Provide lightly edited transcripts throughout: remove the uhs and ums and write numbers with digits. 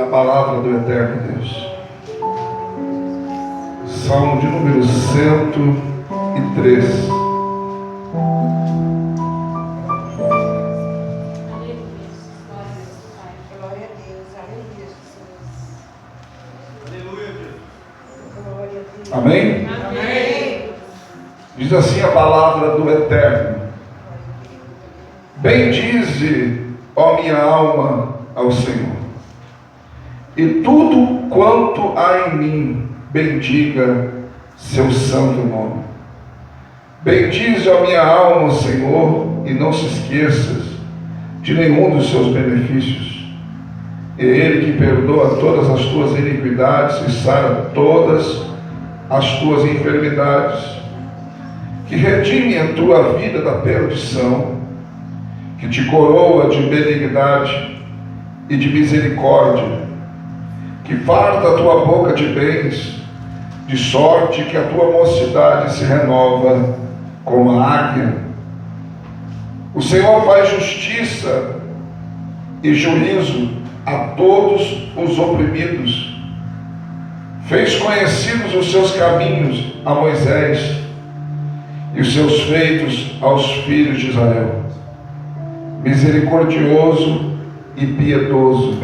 na palavra do eterno Deus. Salmo de número 103. Amém? Amém. Diz assim a palavra do Eterno: bendize, ó minha alma, ao Senhor, e tudo quanto há em mim, bendiga seu santo nome. Bendize, ó minha alma, ao Senhor, e não se esqueças de nenhum dos seus benefícios. É Ele que perdoa todas as tuas iniquidades e sara todas as tuas enfermidades, que redime a tua vida da perdição, que te coroa de benignidade e de misericórdia, que farta a tua boca de bens, de sorte que a tua mocidade se renova como a águia. O Senhor faz justiça e juízo a todos os oprimidos. Fez conhecidos os seus caminhos a Moisés e os seus feitos aos filhos de Israel. Misericordioso e piedoso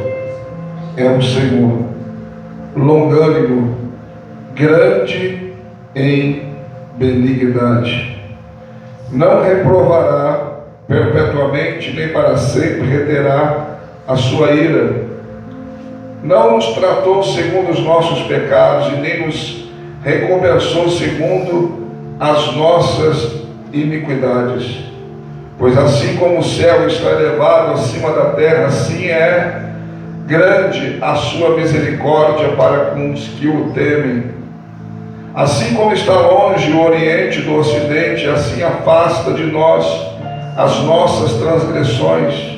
é o Senhor, longânimo, grande em benignidade. Não reprovará perpetuamente, nem para sempre reterá a sua ira. Não nos tratou segundo os nossos pecados e nem nos recompensou segundo as nossas iniquidades. Pois assim como o céu está elevado acima da terra, assim é grande a sua misericórdia para com os que o temem. Assim como está longe o oriente do ocidente, assim afasta de nós as nossas transgressões.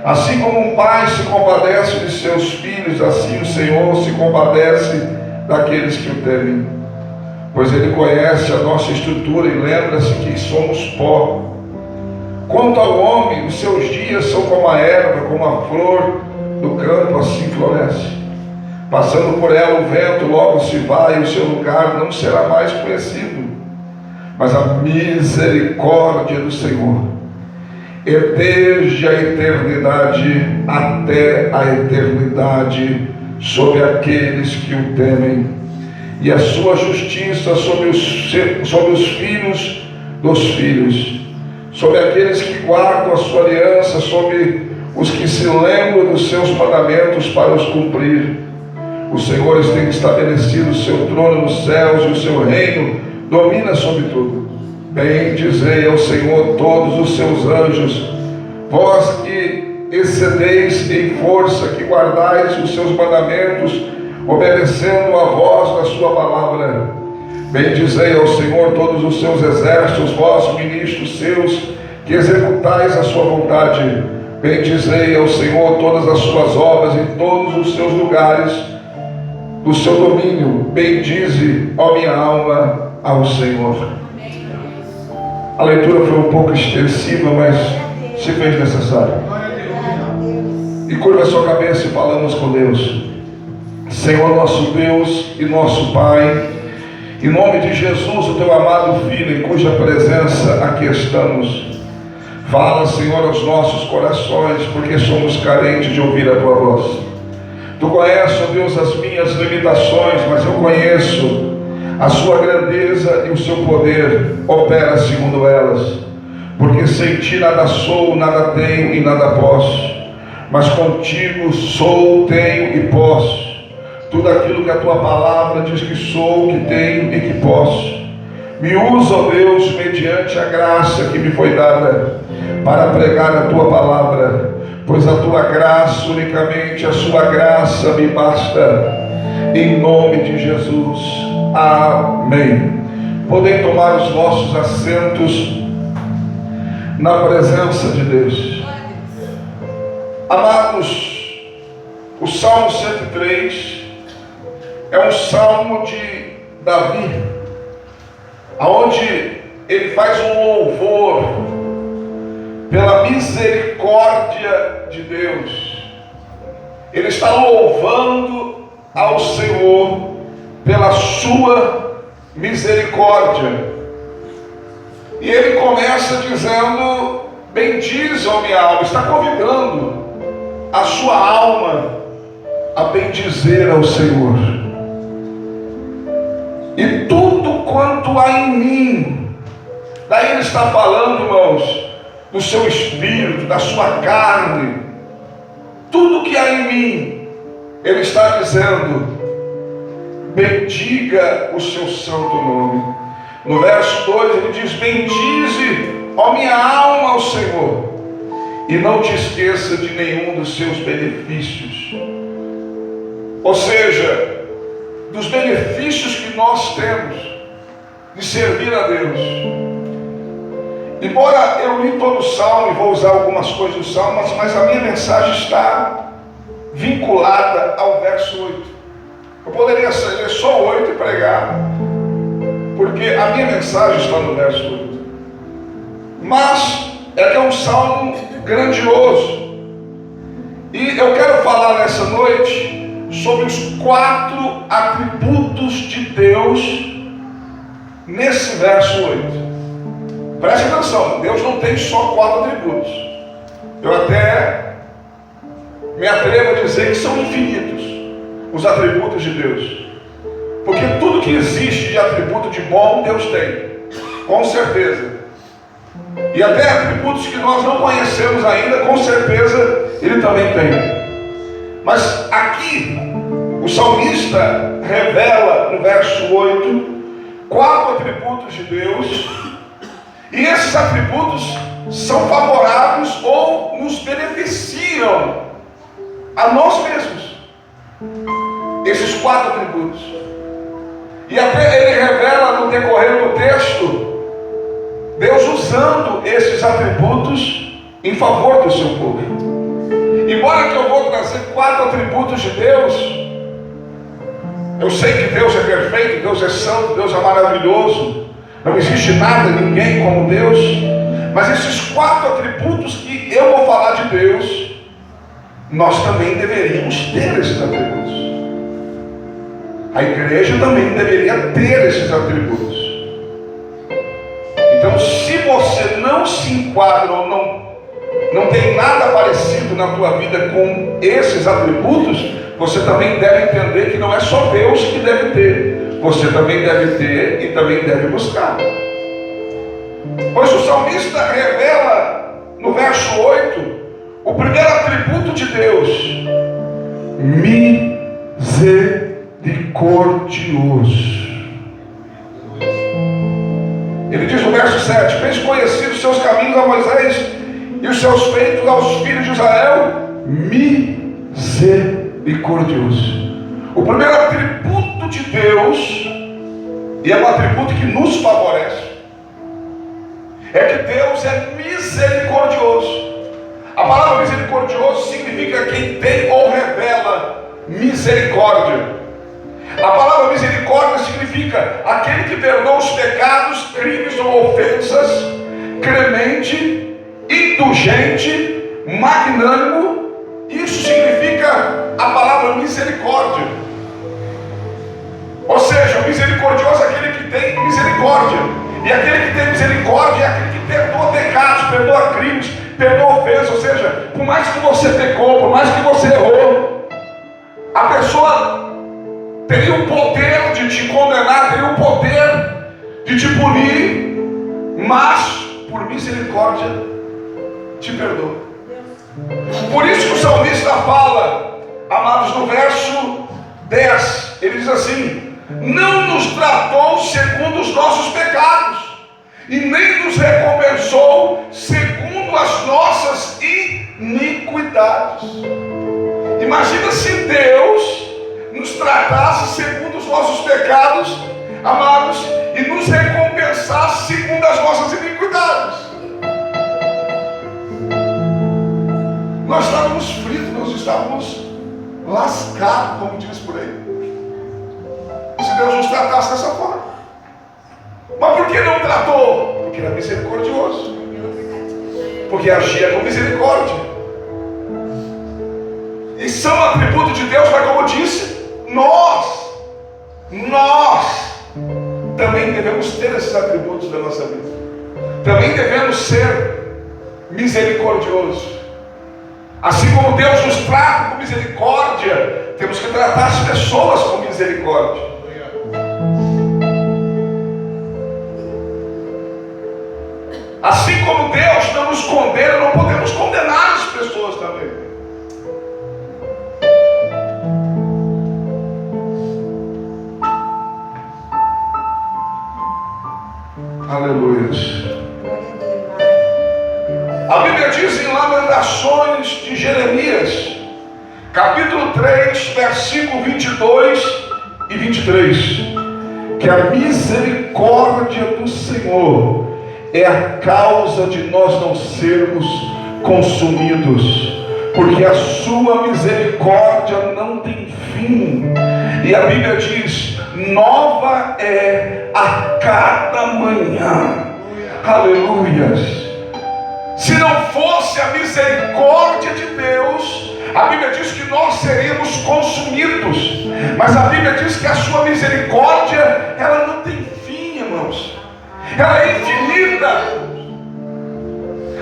Assim como um pai se compadece de seus filhos, assim o Senhor se compadece daqueles que o temem. Pois Ele conhece a nossa estrutura e lembra-se que somos pó. Quanto ao homem, os seus dias são como a erva, como a flor do campo, assim floresce. Passando por ela o vento logo se vai, e o seu lugar não será mais conhecido. Mas a misericórdia do Senhor é desde a eternidade até a eternidade sobre aqueles que o temem, e a sua justiça sobre os filhos dos filhos, sobre aqueles que guardam a sua aliança, sobre os que se lembram dos seus mandamentos para os cumprir. O Senhor tem estabelecido o seu trono nos céus, e o seu reino domina sobre tudo. Bendizei ao Senhor todos os seus anjos, vós que excedeis em força, que guardais os seus mandamentos, obedecendo a voz da sua palavra. Bendizei ao Senhor todos os seus exércitos, vós ministros seus, que executais a sua vontade. Bendizei ao Senhor todas as suas obras em todos os seus lugares do seu domínio. Bendize, ó minha alma, ao Senhor. A leitura foi um pouco extensiva, mas se fez necessário. E curva a sua cabeça e falamos com Deus. Senhor nosso Deus e nosso Pai, em nome de Jesus, o teu amado Filho, em cuja presença aqui estamos, fala, Senhor, aos nossos corações, porque somos carentes de ouvir a tua voz. Tu conheces, ó Deus, as minhas limitações, mas eu conheço a sua grandeza e o seu poder opera segundo elas. Porque sem ti nada sou, nada tenho e nada posso, mas contigo sou, tenho e posso tudo aquilo que a tua palavra diz que sou, que tenho e que posso. Me usa, ó Deus, mediante a graça que me foi dada para pregar a tua palavra, pois a tua graça, unicamente a sua graça me basta. Em nome de Jesus, amém. Podem tomar os vossos assentos na presença de Deus. Amados, o Salmo 103 é um salmo de Davi, onde ele faz um louvor pela misericórdia de Deus. ele está louvando ao Senhor pela sua misericórdia. E ele começa dizendo: bendize, ó minha alma. Está convidando a sua alma a bendizer ao Senhor. E tudo quanto há em mim. Daí ele está falando, irmãos, do seu espírito, da sua carne. Tudo que há em mim, ele está dizendo: bendiga o seu santo nome. No verso 2 ele diz: bendize, ó minha alma, ao Senhor, e não te esqueça de nenhum dos seus benefícios. Ou seja, dos benefícios que nós temos de servir a Deus. Embora eu li todo o Salmo e vou usar algumas coisas do Salmo, mas a minha mensagem está vinculada ao verso 8. Eu poderia ler só 8 e pregar, porque a minha mensagem está no verso 8. Mas é que é um salmo grandioso. E eu quero falar nessa noite sobre os 4 atributos de Deus nesse verso 8. Preste atenção, Deus não tem só 4 atributos. Eu até me atrevo a dizer que são infinitos os atributos de Deus. Porque tudo que existe de atributo de bom, Deus tem, com certeza. E até atributos que nós não conhecemos ainda, com certeza Ele também tem. Mas aqui, o salmista revela no verso 8 4 atributos de Deus. E esses atributos são favoráveis ou nos beneficiam a nós mesmos. Esses 4 atributos. E até ele revela no decorrer do texto Deus usando esses atributos em favor do seu povo. Embora que eu vou trazer 4 atributos de Deus, eu sei que Deus é perfeito, Deus é santo, Deus é maravilhoso, não existe nada, ninguém como Deus. Mas esses 4 atributos que eu vou falar de Deus, nós também deveríamos ter esses atributos. A igreja também deveria ter esses atributos. Então, se você não se enquadra ou não tem nada parecido na tua vida com esses atributos, você também deve entender que não é só Deus que deve ter. Você também deve ter e também deve buscar. Pois o salmista revela no verso 8 o primeiro atributo de Deus: misericordioso. Ele diz no verso 7: fez conhecidos os seus caminhos a Moisés e os seus feitos aos filhos de Israel, misericordioso. O primeiro atributo de Deus, e é um atributo que nos favorece, é que Deus é misericordioso. A palavra misericordioso significa quem tem ou revela misericórdia. A palavra misericórdia significa aquele que perdoa os pecados, crimes ou ofensas, clemente, indulgente, magnânimo. Isso significa a palavra misericórdia. Ou seja, o misericordioso é aquele que tem misericórdia. E aquele que tem misericórdia é aquele que perdoa pecados, perdoa crimes, perdoa ofensas. Ou seja, por mais que você pecou, por mais que você errou, a pessoa teria o poder de te condenar, teria o poder de te punir, mas por misericórdia te perdoa. Por isso que o salmista fala, amados, no verso 10, ele diz assim: não nos tratou segundo os nossos pecados, e nem nos recompensou segundo as nossas iniquidades. Imagina se Deus nos tratasse segundo os nossos pecados, amados, e nos recompensasse segundo as nossas iniquidades. Nós estávamos fritos, nós estávamos lascados, como diz por aí, se Deus nos tratasse dessa forma. Mas por que não tratou? Porque era misericordioso, porque agia com misericórdia. e são atributos de Deus, mas como eu disse, nós também devemos ter esses atributos da nossa vida. Também devemos ser misericordiosos. Assim como Deus nos trata com misericórdia, temos que tratar as pessoas com misericórdia. Assim como Deus não nos condena, não podemos condenar as pessoas também. Aleluia. A Bíblia diz em Lamentações de Jeremias, capítulo 3, versículo 22 e 23, que a misericórdia do Senhor é a causa de nós não sermos consumidos, porque a sua misericórdia não tem fim. E a Bíblia diz: nova é a cada manhã. Aleluias. Se não fosse a misericórdia de Deus, a Bíblia diz que nós seríamos consumidos. Mas a Bíblia diz que a sua misericórdia, ela não tem fim, irmãos. Ela é infinita.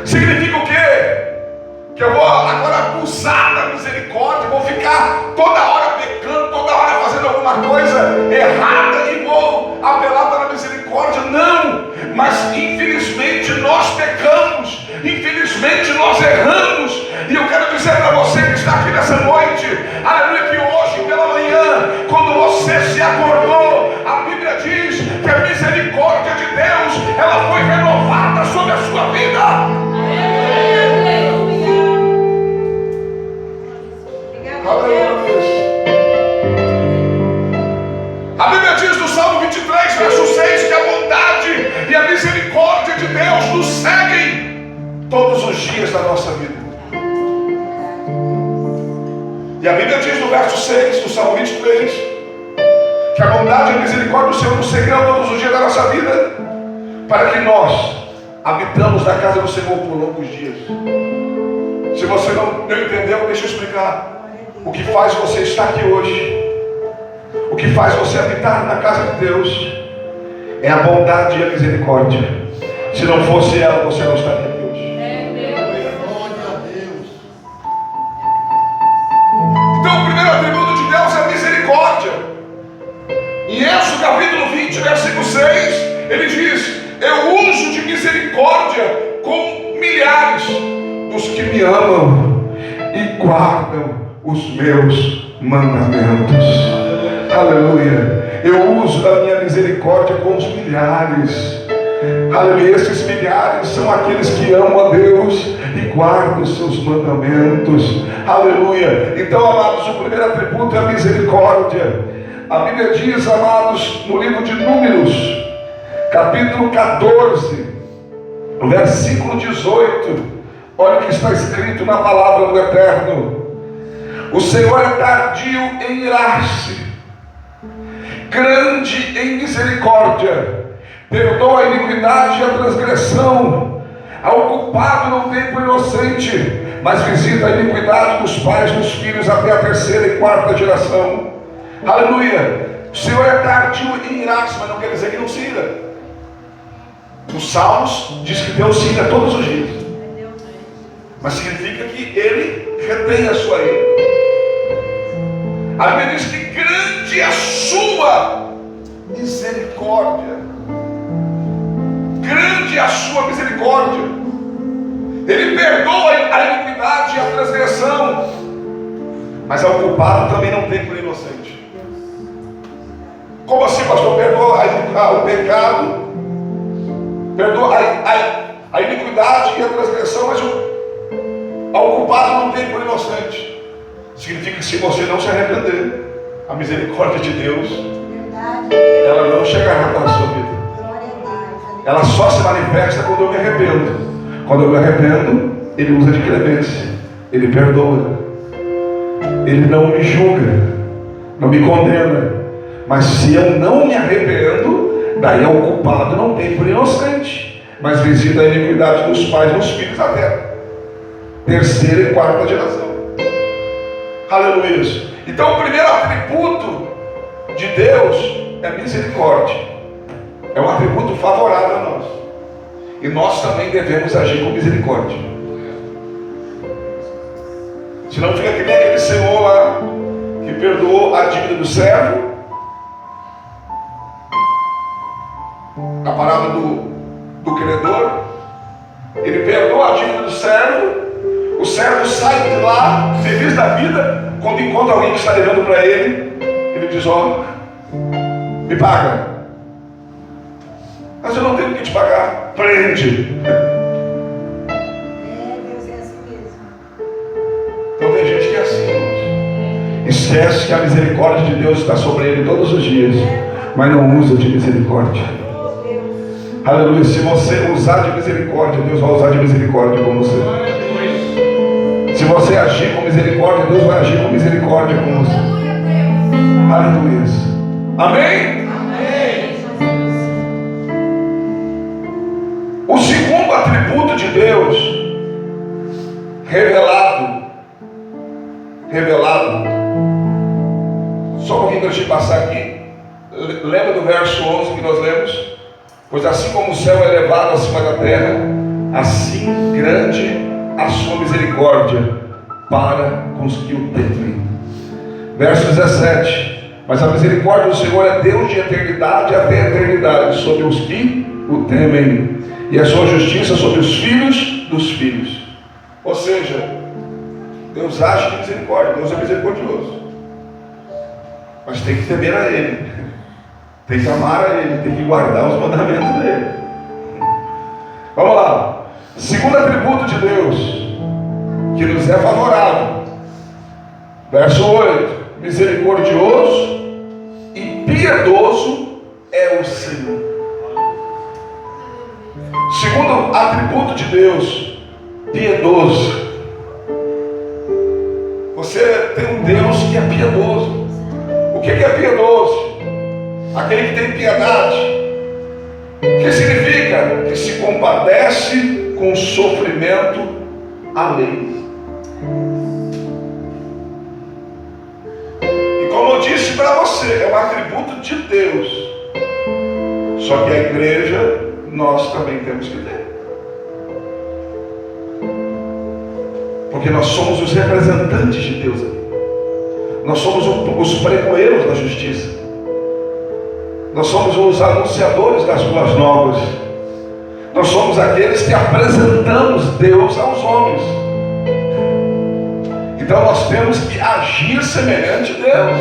Significa o quê? Que eu vou agora abusar da misericórdia, vou ficar toda hora pecando, toda hora fazendo alguma coisa errada e vou apelar para a misericórdia. Não, mas infelizmente nós pecamos, infelizmente nós erramos. E eu quero dizer para você que está aqui nessa noite, aleluia, que hoje pela manhã, quando você se acordou, a Bíblia diz que a misericórdia de Deus, ela foi renovada sobre a sua vida. A Bíblia diz no Salmo 23, verso 6, que a bondade e a misericórdia de Deus nos seguem todos os dias da nossa vida. E a Bíblia diz no verso 6 do Salmo 23, que a bondade e a misericórdia do Senhor nos seguirão todos os dias da nossa vida, para que nós habitamos na casa do Senhor por longos dias. Se você não entendeu, deixa eu explicar. O que faz você estar aqui hoje, o que faz você habitar na casa de Deus, é a bondade e a misericórdia. Se não fosse ela, você não estaria aqui hoje. Então o primeiro atributo de Deus é a misericórdia. Em Êxodo capítulo 20, versículo 6, ele diz: eu uso de misericórdia com milhares dos que me amam e guardam os meus mandamentos. Aleluia. Eu uso da minha misericórdia com os milhares. Aleluia. Esses milhares são aqueles que amam a Deus e guardam os seus mandamentos. Aleluia. Então, amados, o primeiro atributo é a misericórdia. A Bíblia diz, amados, no livro de Números, capítulo 14, versículo 18, olha o que está escrito na palavra do Eterno: o Senhor é tardio em irar-se, grande em misericórdia, perdoa a iniquidade e a transgressão, ao culpado não tem por inocente, mas visita a iniquidade dos pais dos filhos até a terceira e quarta geração. Aleluia. O Senhor é tardio em irar-se, mas não quer dizer que não se ira. Nos Salmos diz que Deus se ira todos os dias, mas significa que Ele retém a sua ira. A Bíblia diz que grande é a sua misericórdia. Grande é a sua misericórdia. Ele perdoa a iniquidade e a transgressão, mas ao culpado também não tem por inocente. Como assim, pastor? Perdoa o pecado, perdoa a iniquidade e a transgressão, mas ao culpado não tem por inocente. Significa que se você não se arrepender, a misericórdia de Deus, ela não chegará para a sua vida. Ela só se manifesta quando eu me arrependo. Quando eu me arrependo, Ele usa de clemência, Ele perdoa, Ele não me julga, não me condena. Mas se eu não me arrependo, daí ao culpado não tem por inocente, mas visita a iniquidade dos pais e dos filhos até terceira e quarta geração. Aleluia. Então o primeiro atributo de Deus é misericórdia. É um atributo favorável a nós. E nós também devemos agir com misericórdia. Senão fica que nem aquele senhor lá que perdoou a dívida do servo. A parábola do credor. Ele perdoa a dívida do servo. O servo sai de lá, feliz da vida. Quando encontra alguém que está devendo para ele, ele diz: ó, me paga. Mas eu não tenho que te pagar. Prende. Deus é assim mesmo. Então tem gente que é assim, irmãos. Esquece que a misericórdia de Deus está sobre ele todos os dias, mas não usa de misericórdia. Aleluia. Se você usar de misericórdia, Deus vai usar de misericórdia com você. Se você agir com misericórdia, Deus vai agir com misericórdia com você. Aleluia. Amém? O segundo atributo de Deus revelado, só um pouquinho para a gente passar aqui. Lembra do verso 11 que nós lemos? Pois assim como o céu é elevado acima da terra, assim grande a sua misericórdia para com os que o temem. Verso 17: mas a misericórdia do Senhor é Deus de eternidade até a eternidade sobre os que o temem, e a sua justiça sobre os filhos dos filhos. Ou seja, Deus age de misericórdia. Deus é misericordioso, mas tem que temer a Ele, tem que amar a Ele, tem que guardar os mandamentos dEle. Vamos lá. Segundo atributo de Deus que nos é favorável, verso 8: misericordioso e piedoso é o Senhor. Segundo atributo de Deus, piedoso. Você tem um Deus que é piedoso. O que é piedoso? Aquele que tem piedade. O que significa? Que se compadece com o sofrimento alheio. E como eu disse para você, é um atributo de Deus. Só que a igreja, nós também temos que ter. Porque nós somos os representantes de Deus aqui. Nós somos os pregoeiros da justiça. Nós somos os anunciadores das boas novas. Nós somos aqueles que apresentamos Deus aos homens. Então nós temos que agir semelhante a Deus.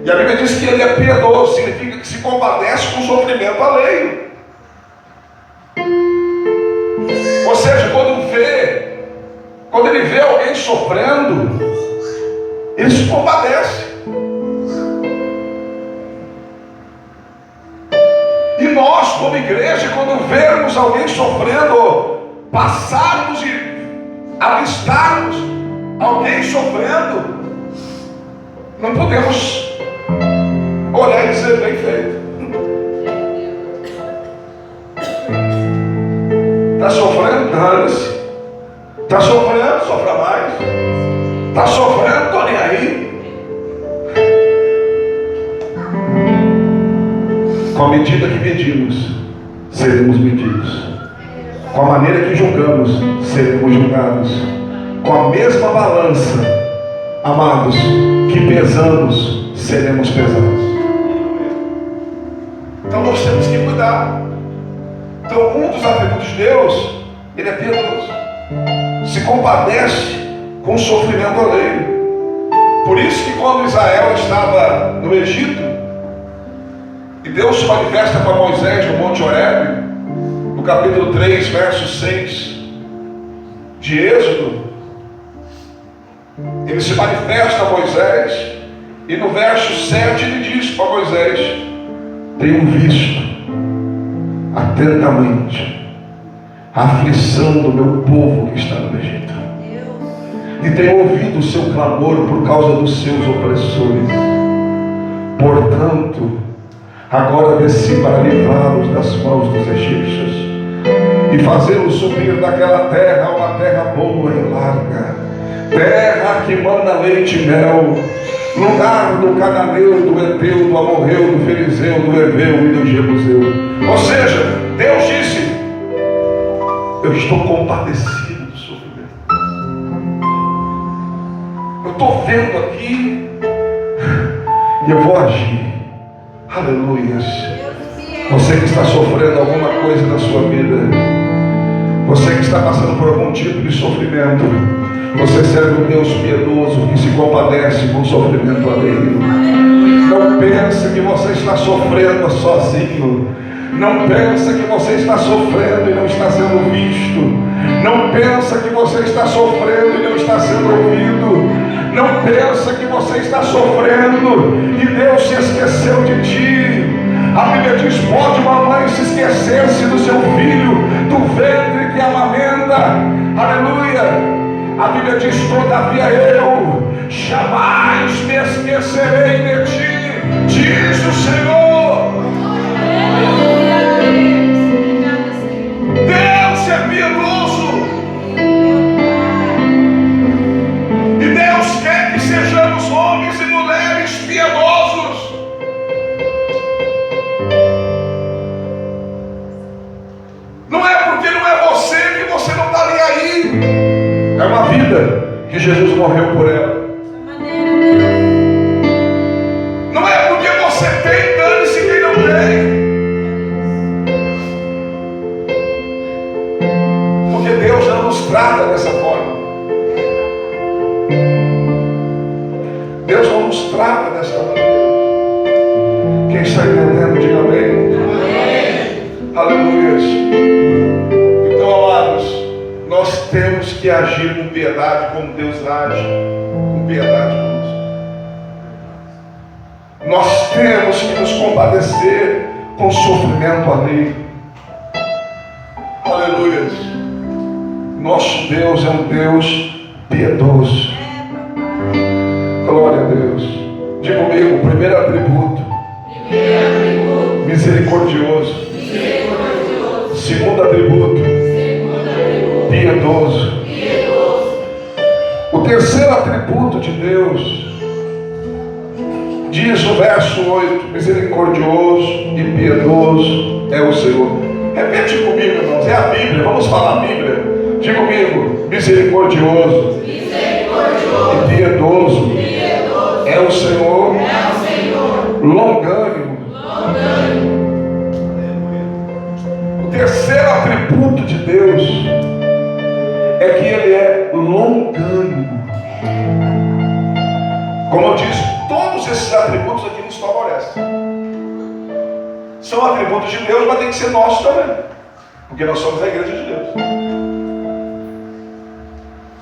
E a Bíblia diz que Ele é piedoso, significa que se compadece com o sofrimento alheio. Ou seja, quando Ele vê alguém sofrendo, Ele se compadece. E nós, como igreja, quando vermos alguém sofrendo, passarmos e avistarmos alguém sofrendo, não podemos olhar e dizer: bem feito. Está sofrendo? Dane-se. Está sofrendo? Sofra mais. Está sofrendo? Estou nem aí. Com a medida que medimos, seremos medidos. Com a maneira que julgamos, seremos julgados. Com a mesma balança, amados, que pesamos, seremos pesados. Então nós temos que cuidar. Então um dos atributos de Deus, Ele é piedoso, se compadece com o sofrimento alheio. Por isso que quando Israel estava no Egito, e Deus se manifesta para Moisés no Monte Horebe, no capítulo 3, verso 6 de Êxodo, Ele se manifesta a Moisés, e no verso 7 Ele diz para Moisés: tenho visto atentamente a aflição do meu povo que está no Egito, e tenho ouvido o seu clamor por causa dos seus opressores. Portanto, agora desci para livrá-los das mãos dos egípcios e fazê-los subir daquela terra a uma terra boa e larga, terra que manda leite e mel, lugar do cananeu, do heteu, do amorreu, do ferizeu, do heveu e do jebuseu. Ou seja, Deus disse: eu estou compadecido do sofrimento. Eu estou vendo aqui e eu vou agir. Aleluias. Você que está sofrendo alguma coisa na sua vida, você que está passando por algum tipo de sofrimento, você serve um Deus piedoso que se compadece com o sofrimento alheio. Não pense que você está sofrendo sozinho. Não pensa que você está sofrendo e não está sendo visto. Não pensa que você está sofrendo e não está sendo ouvido. Não pensa que você está sofrendo e Deus se esqueceu de ti. A Bíblia diz: pode uma mãe se esquecer-se do seu filho, do ventre que amamenta. Aleluia. A Bíblia diz: todavia eu jamais me esquecerei de ti, diz o Senhor. Deus é piedoso e Deus quer que sejamos homens e mulheres piedosos. Não é porque não é você que você não está nem aí. É uma vida que Jesus morreu por ela. Não é porque você tem, dane-se quem não tem. Porque Deus não nos trata dessa forma. Deus não nos trata dessa maneira. Quem está entendendo, diga amém. Aleluia. Então, amados, nós temos que agir com piedade como Deus age com piedade conosco. Nós temos que nos compadecer com o sofrimento alheio. Aleluia. Nosso Deus é um Deus piedoso. Glória a Deus. Diga comigo, primeiro atributo: misericordioso. Segundo atributo: piedoso. O terceiro atributo de Deus, diz o verso 8: misericordioso e piedoso é o Senhor. Repete comigo, irmãos, é a Bíblia, vamos falar a Bíblia. Diga comigo: misericordioso e piedoso é o Senhor, longânimo. O terceiro atributo de Deus é que Ele é longânimo. Como eu disse, todos esses atributos aqui nos favorecem. São atributos de Deus, mas tem que ser nossos também, porque nós somos a igreja de Deus.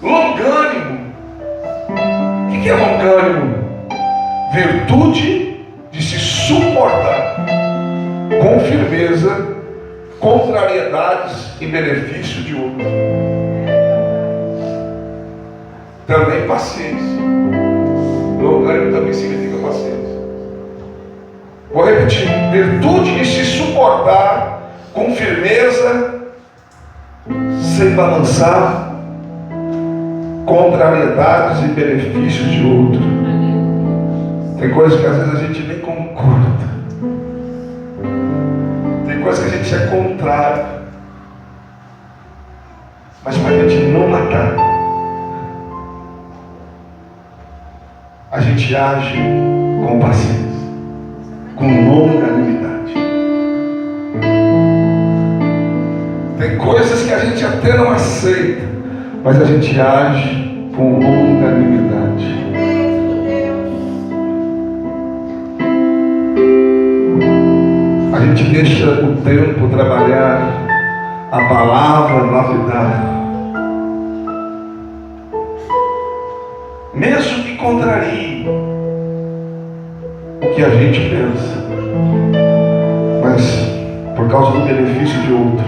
Longânimo. O que é longânimo? Virtude de se suportar com firmeza contrariedades e benefício de outro. Também paciência. Longânimo também significa paciência. Vou repetir: virtude de se suportar com firmeza, sem balançar, contrariedades e benefícios de outro. Tem coisas que às vezes a gente nem concorda. Tem coisas que a gente é contrário. Mas para a gente não matar, a gente age com paciência, com longanimidade. Tem coisas que a gente até não aceita, mas a gente age com longanimidade. A gente deixa o tempo trabalhar, a palavra lapidar. Mesmo que contrarie o que a gente pensa, mas por causa do benefício de outro,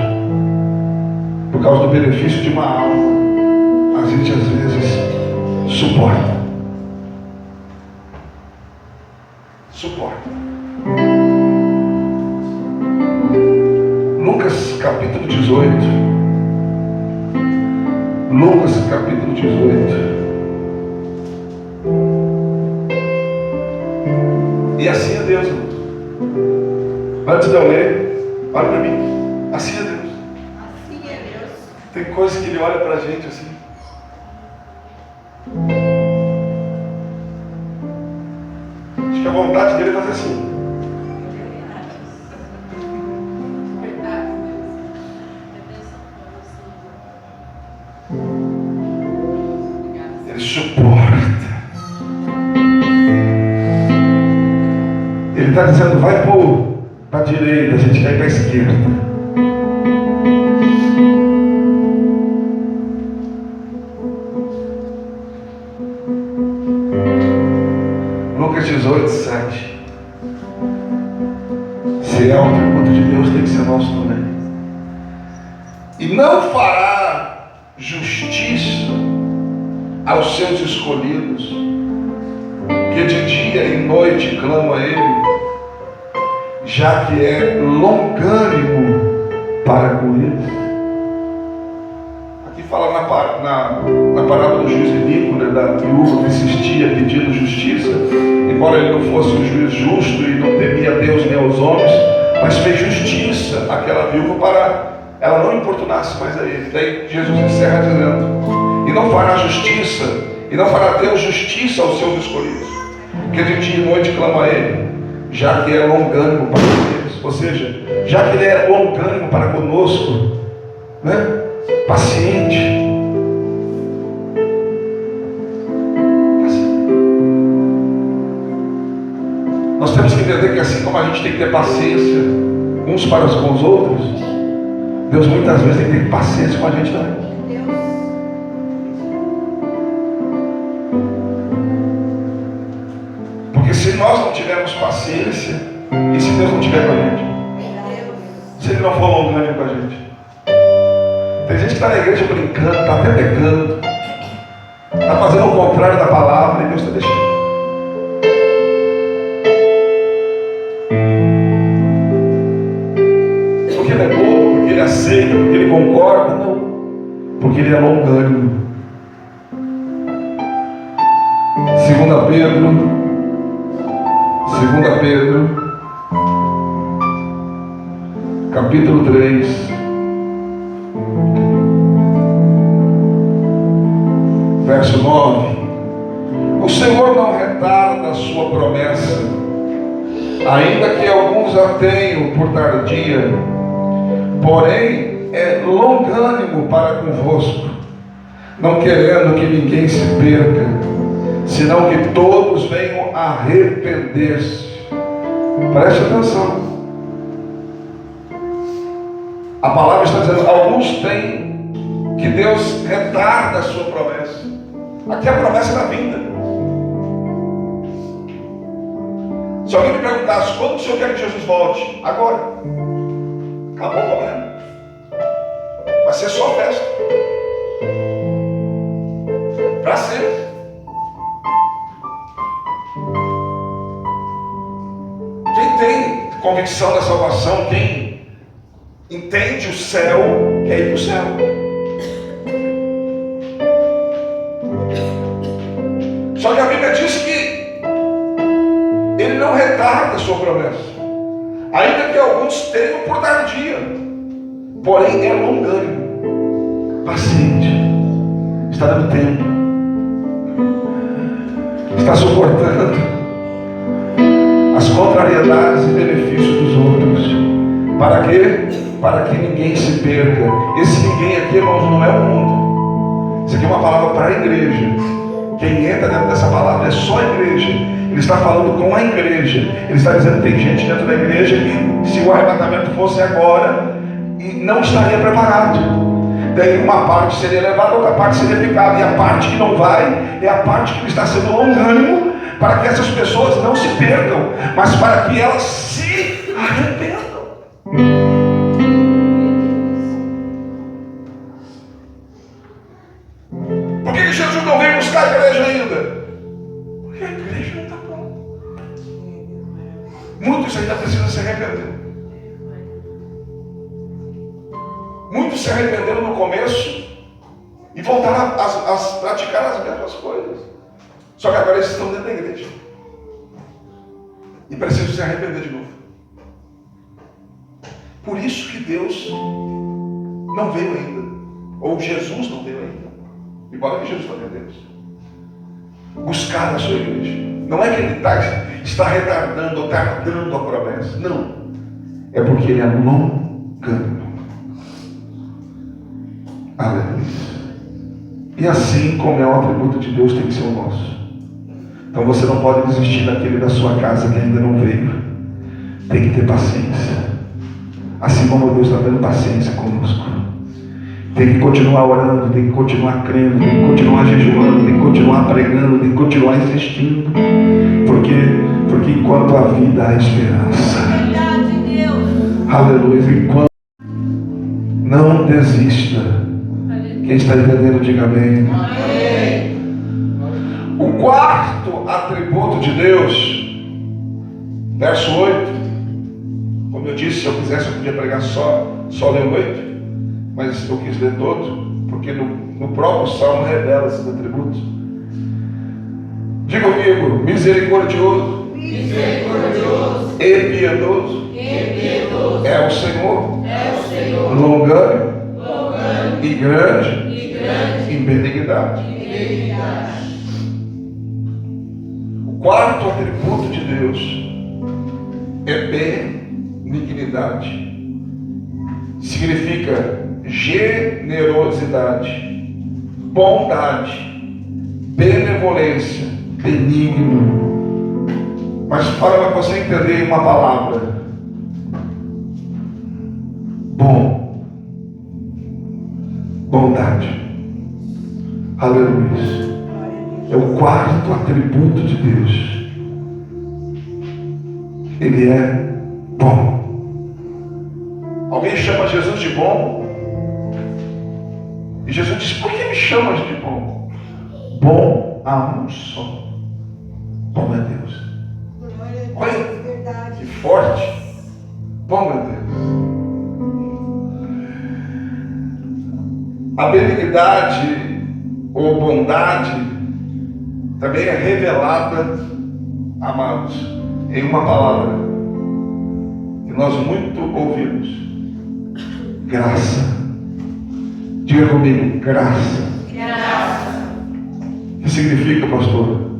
por causa do benefício de uma alma, a gente às vezes suporta. Lucas capítulo 18. Lucas capítulo 18. E assim é Deus, irmão. Antes de eu ler, olha para mim. Assim é Deus. Assim é Deus. Tem coisas que Ele olha para a gente assim. Acho que a vontade dele é fazer assim. Verdade, Deus. Ele suporta. Ele está dizendo, vai para a direita, a gente vai para a esquerda. Lucas 18, 7. Se é um atributo de Deus, tem que ser nosso também. E não fará justiça aos seus escolhidos, que de dia e noite clamam a Ele, já que é longânimo para com eles. Aqui fala na parábola do juiz iníquo, né, da viúva que insistia pedindo justiça, embora ele não fosse um juiz justo e não temia a Deus nem aos homens, mas fez justiça àquela viúva para ela não importunasse mais a ele. Daí Jesus encerra dizendo, e não fará justiça, e não fará Deus justiça aos seus escolhidos, que de dia e noite clama a Ele, já que é longânimo para eles. Ou seja, já que Ele é longânimo para conosco, né? Paciente. Nós temos que entender que assim como a gente tem que ter paciência uns para com os outros, Deus muitas vezes tem que ter paciência com a gente também. Porque se nós não tivermos paciência, e se Deus não tiver com a gente, se Ele não for longânimo com a gente, tem gente que está na igreja brincando, está até pecando, está fazendo o contrário da palavra, e Deus está deixando. Porque Ele é bobo, porque Ele aceita, porque Ele concorda, não, porque Ele é longânimo. 2 Pedro, capítulo 3, verso 9. O Senhor não retarda a sua promessa, ainda que alguns a tenham por tardia, porém é longânimo para convosco, não querendo que ninguém se perca, senão que todos venham a arrepender-se. Preste atenção. A palavra está dizendo, alguns têm que Deus retarda a sua promessa. Aqui a promessa é da vinda. Se alguém me perguntasse, quando o Senhor quer que Jesus volte? Agora. Acabou o problema. Vai ser só festa. Para sempre. Quem tem convicção da salvação, quem entende o céu, quer ir para o céu. Só que a Bíblia diz que Ele não retarda a sua promessa, ainda que alguns tenham por tardia, porém é longânimo, paciente, está dando tempo, está suportando as contrariedades e benefícios dos outros. Para quê? Para que ninguém se perca. Esse ninguém aqui, irmãos, não é o mundo. Isso aqui é uma palavra para a igreja. Quem entra dentro dessa palavra é só a igreja. Ele está falando com a igreja. Ele está dizendo que tem gente dentro da igreja que, se o arrebatamento fosse agora, não estaria preparado. Daí uma parte seria levada, outra parte seria ficada. E a parte que não vai é a parte que está sendo longânimo, para que essas pessoas não se percam, mas para que elas se arrependam. Por que Jesus não veio buscar a igreja ainda? Porque a igreja não está pronta. Muitos ainda precisam se arrepender. Muitos se arrependeram no começo e voltaram a praticar as mesmas coisas. Só que agora eles estão dentro da igreja. e precisam se arrepender de novo. Por isso que Deus não veio ainda, ou Jesus não veio ainda, embora que Jesus também é Deus, buscar a sua igreja. Não é que ele está retardando ou tardando a promessa, não, é porque ele é longânimo. Aleluia. E assim como é o atributo de Deus, tem que ser o nosso. Então você não pode desistir daquele da sua casa que ainda não veio. Tem que ter paciência. Assim como Deus está dando paciência conosco. Tem que continuar orando, tem que continuar crendo, tem que continuar jejuando, tem que continuar pregando, tem que continuar insistindo. Porque enquanto há vida há esperança. Aleluia. Enquanto não desista. Quem está entendendo, diga amém. O quarto atributo de Deus, verso 8. Como eu disse, se eu quisesse eu podia pregar só ler o 8, mas eu quis ler todo, porque no próprio Salmo revela esses atributos. Diga comigo: misericordioso, misericordioso e piedoso, é o Senhor, longânimo e grande em benignidade. O quarto atributo de Deus é benignidade. Significa generosidade, bondade, benevolência, benigno. Mas para você entender uma palavra: bom, bondade. Aleluia. É o quarto atributo de Deus. Ele é bom. Alguém chama Jesus de bom? E Jesus diz: por que me chamas de bom? Bom há um só. Bom é Deus. Olha que forte. Bom é Deus. A benignidade ou bondade também é revelada, amados, em uma palavra que nós muito ouvimos: graça. Diga comigo: graça. Graça. O que significa, pastor?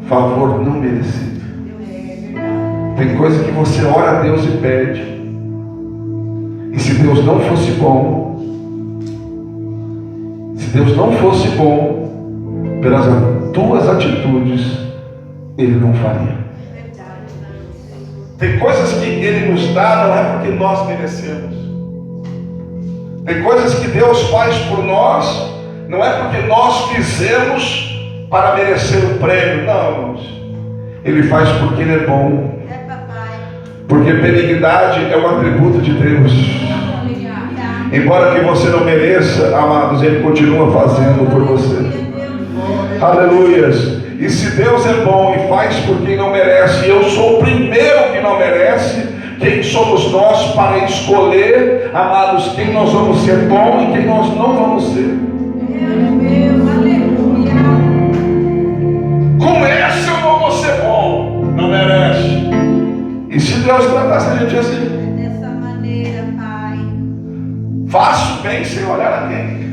Favor não merecido. Tem coisa que você ora a Deus e pede, e se Deus não fosse bom, pelas tuas atitudes, Ele não faria. Tem coisas que Ele nos dá, não é porque nós merecemos. Tem coisas que Deus faz por nós, não é porque nós fizemos para merecer o prêmio, não, irmãos. Ele faz porque Ele é bom. Porque benignidade é um atributo de Deus. Embora que você não mereça, amados, Ele continua fazendo por você. Aleluias. E se Deus é bom e faz por quem não merece, e eu sou o primeiro que não merece, quem somos nós para escolher, amados, quem nós vamos ser bom e quem nós não vamos ser? Com esse eu não vou ser bom. Não merece. E se Deus tratasse a gente assim? Dessa maneira, Pai. Faço bem sem olhar a quem.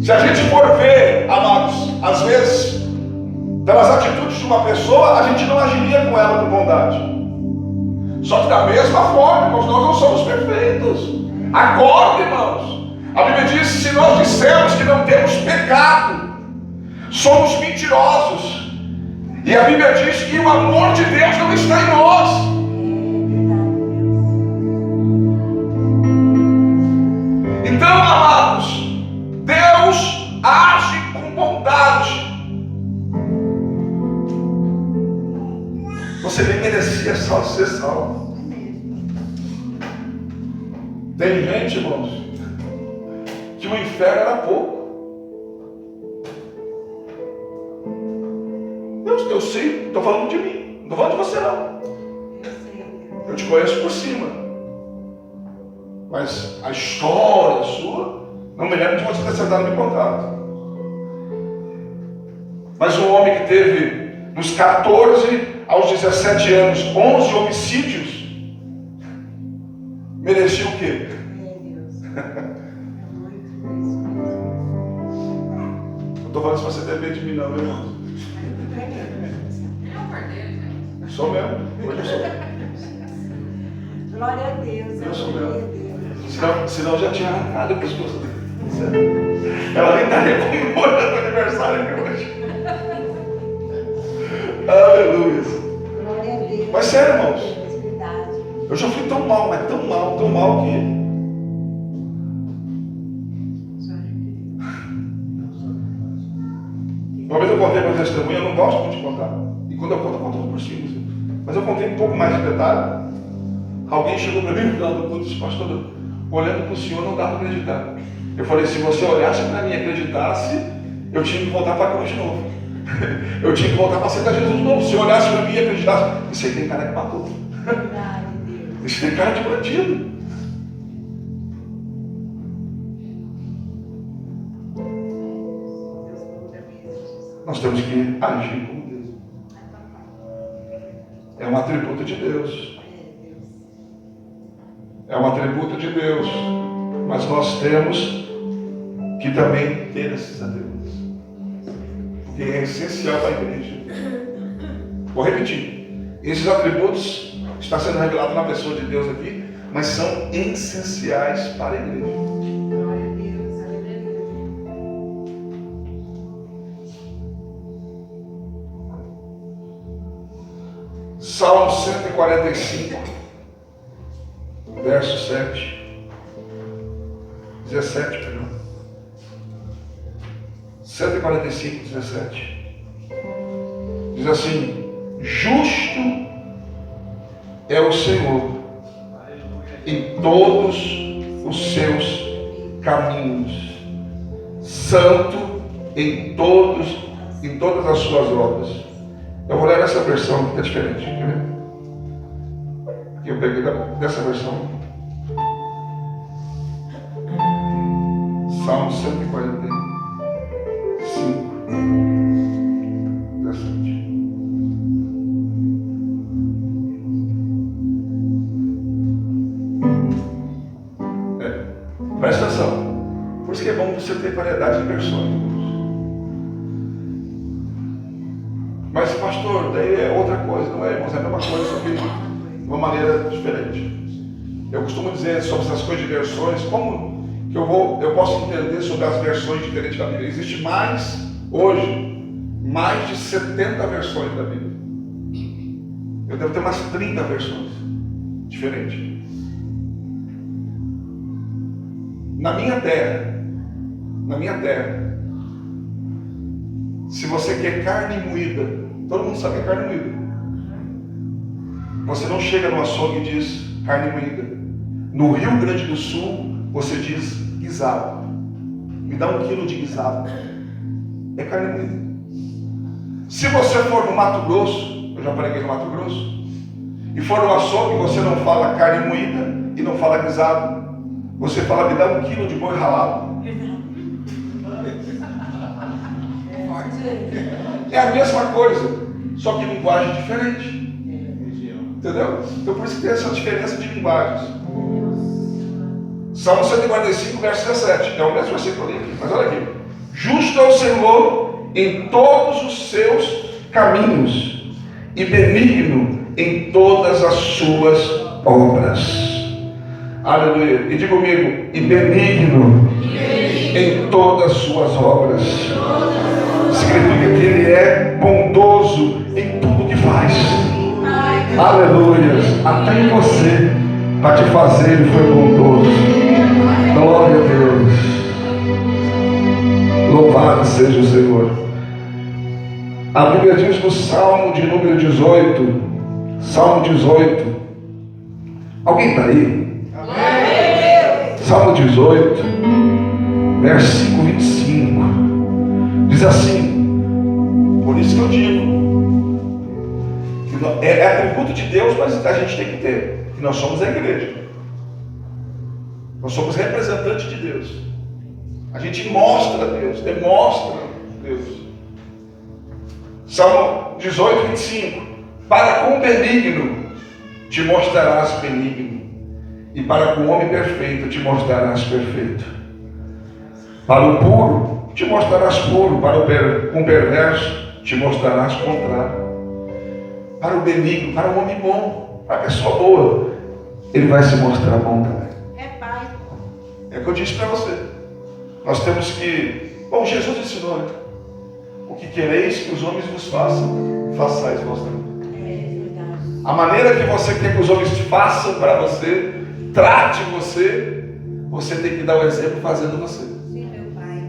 Se a gente for ver, amados, às vezes, pelas atitudes de uma pessoa, a gente não agiria com ela com bondade. Só que da mesma forma, irmãos, nós não somos perfeitos. Acorda, irmãos. A Bíblia diz: se nós dissermos que não temos pecado, somos mentirosos. E a Bíblia diz que o amor de Deus não está em nós. Então, amados, Deus age com bondade. Você nem merecia só ser salvo. Tem gente, irmãos, que o inferno era pouco. Eu sei, estou falando de mim, não estou falando de você não. Eu te conheço por cima. Mas a história sua, não me lembro de você ter sentado me contato. Mas um homem que teve Dos 14 aos 17 anos, 11 homicídios. Merecia o quê? Não estou falando se você depende de mim, não, meu irmão. Sou mesmo. Hoje eu sou. Glória a Deus. Eu sou mesmo. Senão já tinha arrancado a pessoa. Ela nem estaria comemorando o aniversário aqui hoje. Aleluia. Glória a Deus. Mas sério, irmãos, Verdade. eu já fui tão mal, mas tão mal que... Uma vez eu contei meu testemunho, eu não gosto muito de contar. E quando eu conto por cima. Mas eu contei um pouco mais de detalhe. Alguém chegou para mim no final do culto e disse: pastor, olhando para o senhor não dá para acreditar. Eu falei: se você olhasse para mim e acreditasse, eu tinha que voltar para a cruz de novo. Eu tinha que voltar para aceitar Jesus de novo. Se eu olhasse para mim e acreditasse, isso aí tem cara que matou. Isso tem cara de bandido. Nós temos que agir como Deus. É um atributo de Deus. É um atributo de Deus. Mas nós temos que também ter esses atributos. Porque é essencial para a igreja. Vou repetir. Esses atributos estão sendo revelados na pessoa de Deus aqui, mas são essenciais para a igreja. Salmo 145, verso 17, perdão. 145, 17. Diz assim: justo é o Senhor em todos os seus caminhos, santo em todas as suas obras. Eu vou ler nessa versão que está diferente. Quer ver? Eu peguei dessa versão. Salmo 145, 17. Presta atenção. Por isso que é bom você ter variedade de versões. Mas, pastor, daí é outra coisa, não é, irmãos? É a mesma coisa, só que de uma maneira diferente. Eu costumo dizer sobre essas coisas de versões, como que eu posso entender sobre as versões diferentes da Bíblia. Existe hoje, mais de 70 versões da Bíblia. Eu devo ter umas 30 versões diferentes. Na minha terra, se você quer carne moída, todo mundo sabe que é carne moída. Você não chega no açougue e diz carne moída. No Rio Grande do Sul, você diz guisado. Me dá 1 quilo de guisado. É carne moída. Se você for no Mato Grosso, eu já preguei no Mato Grosso, e for no açougue, você não fala carne moída e não fala guisado. Você fala: me dá 1 quilo de boi ralado. É a mesma coisa, só que linguagem diferente. Entendeu? Então por isso que tem essa diferença de linguagens. Salmo 145, verso 17. É o mesmo versículo ali, mas olha aqui. Justo é o Senhor em todos os seus caminhos e benigno em todas as suas obras. Aleluia. E diga comigo: e benigno em todas as suas obras. Significa que Ele é bondoso em tudo que faz. Aleluia. Até em você, para te fazer, Ele foi bondoso. Glória a Deus. Louvado seja o Senhor. A Bíblia diz no Salmo de número 18. Salmo 18. Alguém está aí? Salmo 18, versículo 25. Diz assim: por isso que eu digo que é atributo de Deus, mas a gente tem que ter, que nós somos a igreja. Nós somos representantes de Deus. A gente mostra Deus, demonstra Deus. Salmo 18, 25. Para com o benigno te mostrarás benigno, e para com o homem perfeito te mostrarás perfeito. Para o puro te mostrarás puro, para o perverso te mostrarás contrário. Para o benigno, para o homem bom, para a pessoa boa, ele vai se mostrar bom também. É pai. É o que eu disse para você. Nós temos que... Bom, Jesus ensinou, né? O que quereis que os homens vos façam, façais vós também. É verdade. A maneira que você quer que os homens façam para você, trate você, você tem que dar o exemplo fazendo você. Sim, meu pai.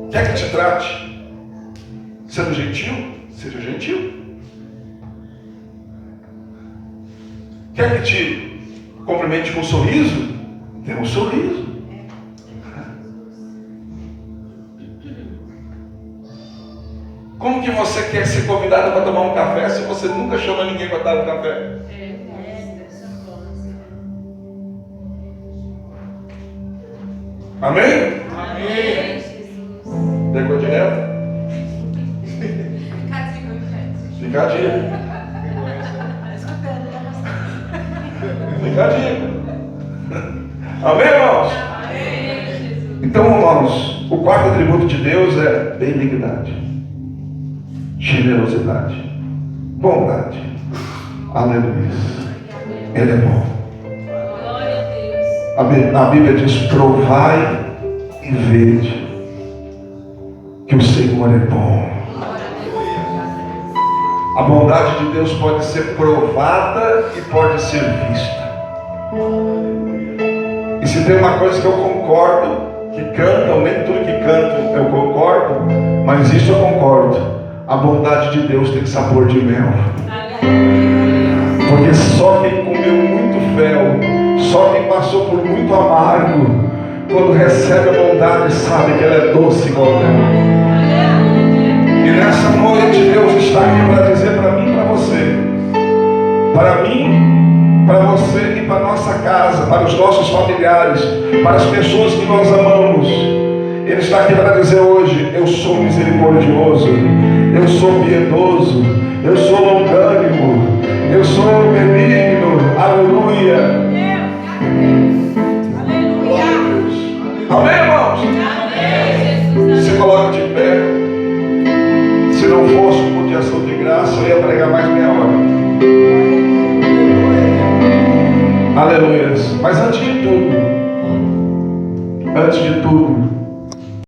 Quer que te trate sendo gentil? Seja gentil. Quer que te cumprimente com um sorriso? Dê um sorriso. Como que você quer ser convidado para tomar um café se você nunca chama ninguém para dar um café? Amém? Amém. Pegou direto? Fica a dica. Fica a dica. Amém, irmãos? Então, irmãos, o quarto atributo de Deus é benignidade, generosidade, bondade. Aleluia. Ele é bom. A Bíblia diz: provai e vede que o Senhor é bom. A bondade de Deus pode ser provada e pode ser vista. E se tem uma coisa que eu concordo, que cantam, nem tudo que cantam eu concordo, mas isso eu concordo: a bondade de Deus tem sabor de mel. Porque só quem comeu muito fel, só quem passou por muito amargo, quando recebe a bondade, sabe que ela é doce igual mel. E nessa noite Deus está aqui para dizer para mim e para você, para mim, para você e para nossa casa, para os nossos familiares, para as pessoas que nós amamos. Ele está aqui para dizer hoje: eu sou misericordioso, eu sou piedoso, eu sou longânimo, eu sou benigno. Aleluia. Amém, irmãos? Se coloca de pé. Se não fosse por de ação de graça, eu ia pregar mais meia hora. Aleluia. Mas antes de tudo,